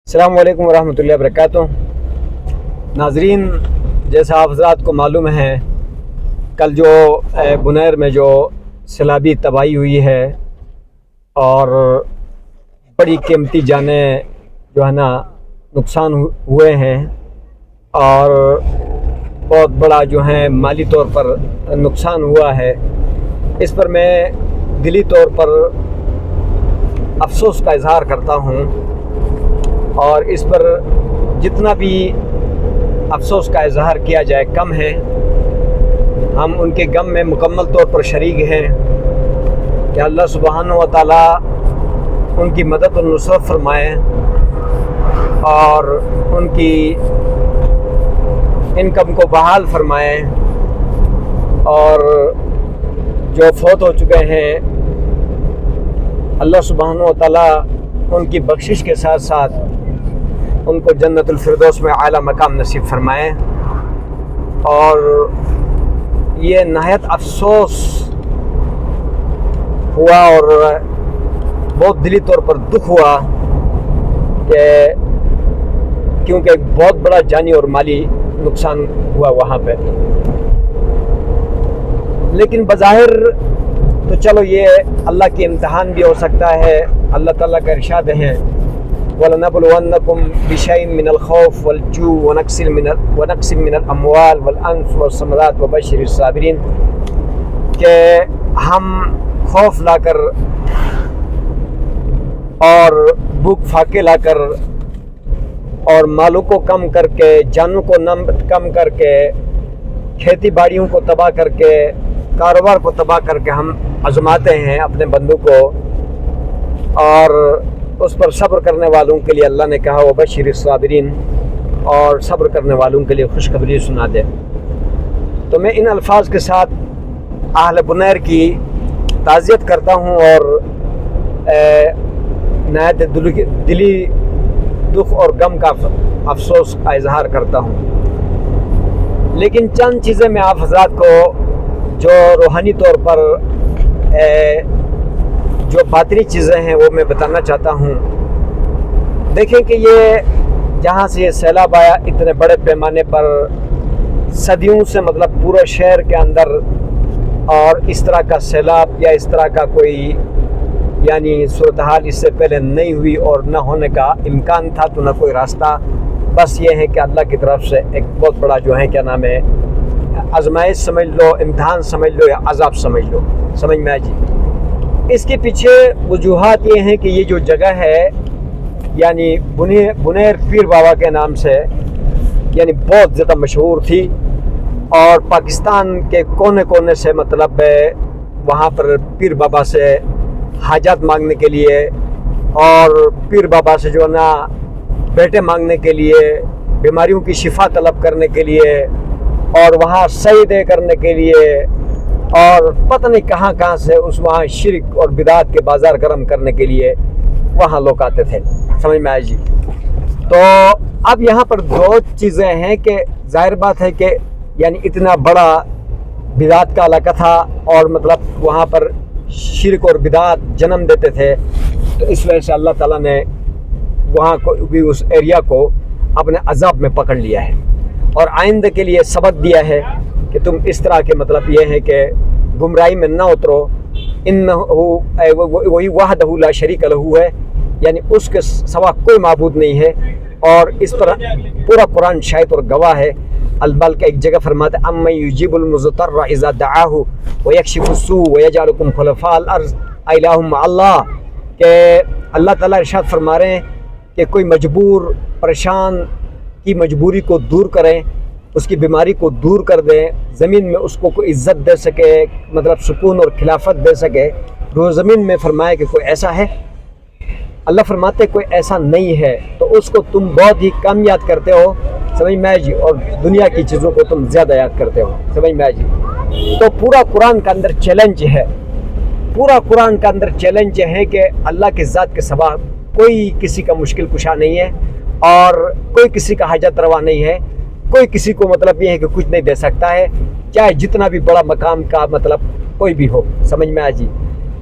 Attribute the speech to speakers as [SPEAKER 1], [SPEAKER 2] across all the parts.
[SPEAKER 1] السلام علیکم ورحمۃ اللہ وبرکاتہ۔ ناظرین، جیسا آپ حضرات کو معلوم ہے، کل جو بنیر میں جو سیلابی تباہی ہوئی ہے اور بڑی قیمتی جانیں جو ہے نا نقصان ہوئے ہیں اور بہت بڑا جو ہے مالی طور پر نقصان ہوا ہے، اس پر میں دلی طور پر افسوس کا اظہار کرتا ہوں، اور اس پر جتنا بھی افسوس کا اظہار کیا جائے کم ہے۔ ہم ان کے غم میں مکمل طور پر شریک ہیں کہ اللہ سبحانہ و تعالیٰ ان کی مدد و نصرت فرمائے اور ان کی انکم کو بحال فرمائے، اور جو فوت ہو چکے ہیں اللہ سبحانہ و تعالیٰ ان کی بخشش کے ساتھ ساتھ ان کو جنت الفردوس میں اعلیٰ مقام نصیب فرمائے۔ اور یہ نہایت افسوس ہوا اور بہت دلی طور پر دکھ ہوا کہ کیونکہ ایک بہت بڑا جانی اور مالی نقصان ہوا وہاں پہ۔ لیکن بظاہر تو چلو یہ اللہ کی امتحان بھی ہو سکتا ہے۔ اللہ تعالیٰ کا ارشاد ہے وَلَنَبْلُوَنَّكُمْ بِشَيْءٍ مِّنَ الْخَوْفِ وَالْجُوعِ وَنَقْصٍ مِّنَ الْأَمْوَالِ وَالْأَنفُسِ وَالثَّمَرَاتِ وَبَشِّرِ الصَّابِرِينَ، کہ ہم خوف لا کر اور بھوک پھاکے لا کر اور مالوں کو کم کر کے، جانوں کو کم کر کے، کھیتی باڑیوں کو تباہ کر کے، کاروبار کو تباہ کر کے ہم آزماتے ہیں اپنے بندوں کو، اور اس پر صبر کرنے والوں کے لیے اللہ نے کہا وَبَشِّرِ الصَّابِرِينَ، اور صبر کرنے والوں کے لیے خوشخبری سنا دے۔ تو میں ان الفاظ کے ساتھ اہل بنیر کی تعزیت کرتا ہوں اور نہایت دلی دکھ اور غم کا افسوس کا اظہار کرتا ہوں۔ لیکن چند چیزیں میں آپ حضرات کو جو روحانی طور پر جو باطنی چیزیں ہیں وہ میں بتانا چاہتا ہوں۔ دیکھیں کہ یہ جہاں سے یہ سیلاب آیا اتنے بڑے پیمانے پر، صدیوں سے مطلب پورے شہر کے اندر، اور اس طرح کا سیلاب یا اس طرح کا کوئی یعنی صورتحال اس سے پہلے نہیں ہوئی اور نہ ہونے کا امکان تھا، تو نہ کوئی راستہ۔ بس یہ ہے کہ اللہ کی طرف سے ایک بہت بڑا جو ہے کیا نام ہے آزمائش سمجھ لو، امتحان سمجھ لو یا عذاب سمجھ لو، سمجھ میں آئے جی۔ اس کے پیچھے وجوہات یہ ہیں کہ یہ جو جگہ ہے یعنی بنیر پیر بابا کے نام سے یعنی بہت زیادہ مشہور تھی، اور پاکستان کے کونے کونے سے مطلب وہاں پر پیر بابا سے حاجات مانگنے کے لیے اور پیر بابا سے جو ہے نا بیٹے مانگنے کے لیے، بیماریوں کی شفا طلب کرنے کے لیے، اور وہاں سجدے کرنے کے لیے، اور پتہ نہیں کہاں کہاں سے اس وہاں شرک اور بدعات کے بازار گرم کرنے کے لیے وہاں لوگ آتے تھے، سمجھ میں آئے جی۔ تو اب یہاں پر دو چیزیں ہیں کہ ظاہر بات ہے کہ یعنی اتنا بڑا بدعات کا علاقہ تھا اور مطلب وہاں پر شرک اور بدعات جنم دیتے تھے، تو اس وجہ سے اللہ تعالیٰ نے وہاں کو بھی اس ایریا کو اپنے عذاب میں پکڑ لیا ہے، اور آئندہ کے لیے سبق دیا ہے کہ تم اس طرح کے مطلب یہ ہے کہ گمراہی میں نہ اترو۔ وہی وحدہ لا شریک لہ ہے، یعنی اس کے سوا کوئی معبود نہیں ہے، اور اس پر پورا قرآن شاہد اور گواہ ہے۔ البلکہ ایک جگہ فرماتے ہیں اَمَّن یُجِیبُ الْمُضْطَرَّ اِذَا دَعَاهُ وَیَکْشِفُ السُّوءَ وَیَجْعَلُکُمْ خُلَفَاءَ الْأَرْضِ اَإِلَٰہٌ مَّعَ اللَّہِ، کہ اللہ تعالیٰ ارشاد فرما رہے ہیں کہ کوئی مجبور پریشان کی مجبوری کو دور کریں، اس کی بیماری کو دور کر دیں، زمین میں اس کو کوئی عزت دے سکے، مطلب سکون اور خلافت دے سکے، روز زمین میں فرمائے کہ کوئی ایسا ہے؟ اللہ فرماتے کوئی ایسا نہیں ہے، تو اس کو تم بہت ہی کم یاد کرتے ہو، سمجھ میں آئے جی، اور دنیا کی چیزوں کو تم زیادہ یاد کرتے ہو، سمجھ میں آئے جی۔ تو پورا قرآن کا اندر چیلنج ہے، پورا قرآن کا اندر چیلنج ہے کہ اللہ کے ذات کے سوا کوئی کسی کا مشکل کشا نہیں ہے، اور کوئی کسی کا حاجت روا نہیں ہے، کوئی کسی کو مطلب یہ ہے کہ کچھ نہیں دے سکتا ہے، چاہے جتنا بھی بڑا مقام کا مطلب کوئی بھی ہو، سمجھ میں آ جی۔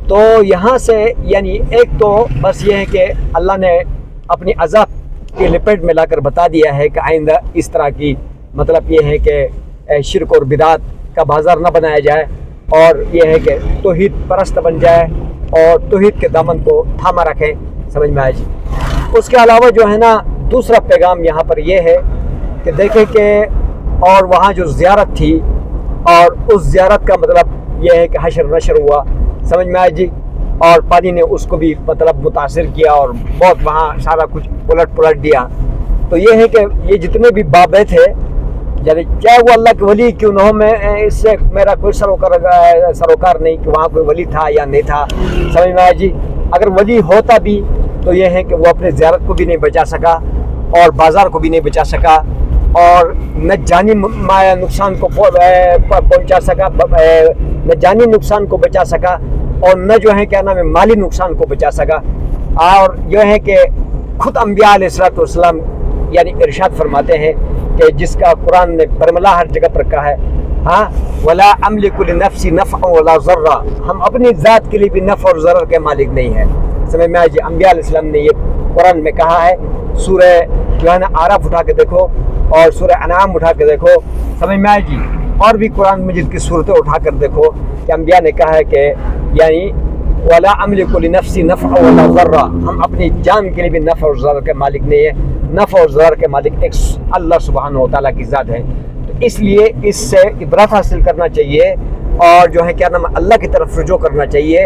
[SPEAKER 1] تو یہاں سے یعنی ایک تو بس یہ ہے کہ اللہ نے اپنی عذاب کے لپیٹ میں لا کر بتا دیا ہے کہ آئندہ اس طرح کی مطلب یہ ہے کہ شرک اور بدعت کا بازار نہ بنایا جائے، اور یہ ہے کہ توحید پرست بن جائے اور توحید کے دامن کو تھاما رکھیں. سمجھ میں آئے جی. اس کے علاوہ جو ہے نا دوسرا پیغام یہاں پر یہ ہے کہ دیکھیں کہ اور وہاں جو زیارت تھی اور اس زیارت کا مطلب یہ ہے کہ حشر نشر ہوا. سمجھ میں آئے جی. اور پانی نے اس کو بھی مطلب متاثر کیا اور بہت وہاں سارا کچھ پلٹ دیا. تو یہ ہے کہ یہ جتنے بھی بابے تھے، یعنی چاہے وہ اللہ کے ولی کیوں نہ ہو، میں اس سے میرا کوئی سروکار نہیں کہ وہاں کوئی ولی تھا یا نہیں تھا. سمجھ میں آئے جی. اگر ولی ہوتا بھی تو یہ ہے کہ وہ اپنے زیارت کو بھی نہیں بچا سکا اور بازار کو بھی نہیں بچا سکا، اور نہ جانی نقصان کو پہنچا سکا، نہ جانی نقصان کو بچا سکا، اور نہ جو ہے کیا نام ہے مالی نقصان کو بچا سکا. اور یہ ہے کہ خود انبیاء علیہ السلام یعنی ارشاد فرماتے ہیں کہ جس کا قرآن نے برملا ہر جگہ پر کہا ہے، ہاں ولا املک لنفسی نفعا ولا ضرا، ہم اپنی ذات کے لیے بھی نفع اور ضرر کے مالک نہیں ہیں. سمجھ میں آئے جی. انبیاء علیہ السلام نے یہ قرآن میں کہا ہے. سورہ جو ہے نا آراف اٹھا کے دیکھو اور سورہ انعام اٹھا کے دیکھو. سمجھ میں آئے جی. اور بھی قرآن مجید کی صورتیں اٹھا کر دیکھو کہ انبیاء نے کہا ہے کہ یعنی ولا املک لنفسی نفعا ولا ضرا، ہم اپنی جان کے لیے بھی نفع اور ضرر کے مالک نہیں ہیں. نفع اور ضرر کے مالک ایک اللہ سبحانہ و تعالیٰ کی ذات ہے. تو اس لیے اس سے عبرت حاصل کرنا چاہیے اور جو ہے کیا نام اللہ کی طرف رجوع کرنا چاہیے.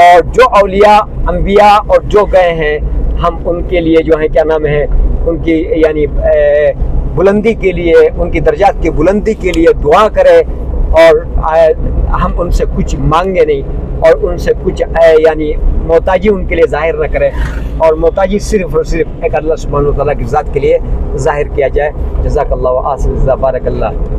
[SPEAKER 1] اور جو اولیاء انبیاء اور جو گئے ہیں ہم ان کے لیے جو ہے کیا نام ہے ان کی یعنی بلندی کے لیے، ان کی درجات کی بلندی کے لیے دعا کرے، اور ہم ان سے کچھ مانگے نہیں اور ان سے کچھ یعنی محتاجی ان کے لیے ظاہر نہ کرے، اور محتاجی صرف اور صرف ایک اللہ سبحانہ و تعالیٰ کی ذات کے لیے ظاہر کیا جائے. جزاک اللہ و احسن جزا. بارک اللہ.